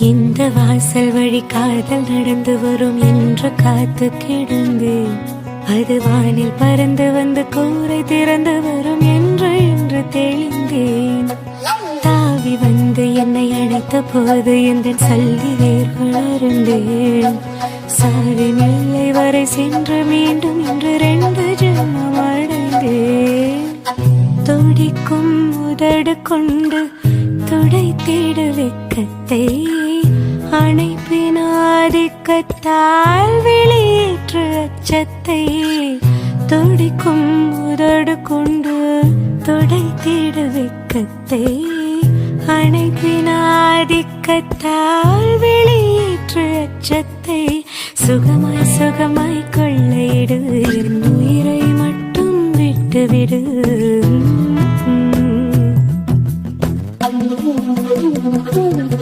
இந்த வாசல் வழி காதல் நடந்து வரும் என்று காத்து கிடந்தேன். அது வானில் பறந்து வந்து கூரை திறந்து வரும் என்று தெளிந்தேன். தாவி வந்து என்னை அழைத்த போது எந்த சல்லி வேர்கள் அருந்தேன். சாவி நிலை வரை சென்று மீண்டும் இன்று 2 ஜென்மம் அடைந்தேன். துடிக்கும் உதடு கொண்டு துடைத்திட வெட்கத்தை அணைப்பின் ஆதிக்கத்தால் வெளியேற்று அச்சத்தை. துடிக்கும் உதடு கொண்டு துடைத்திட வெட்கத்தை அணைப்பின் ஆதிக்கத்தால் வெளியேற்று அச்சத்தை. சுகமாய் சுகமாய் கொள்ளையிடு, என் உயிரை மட்டும் விட்டுவிடு. Oh,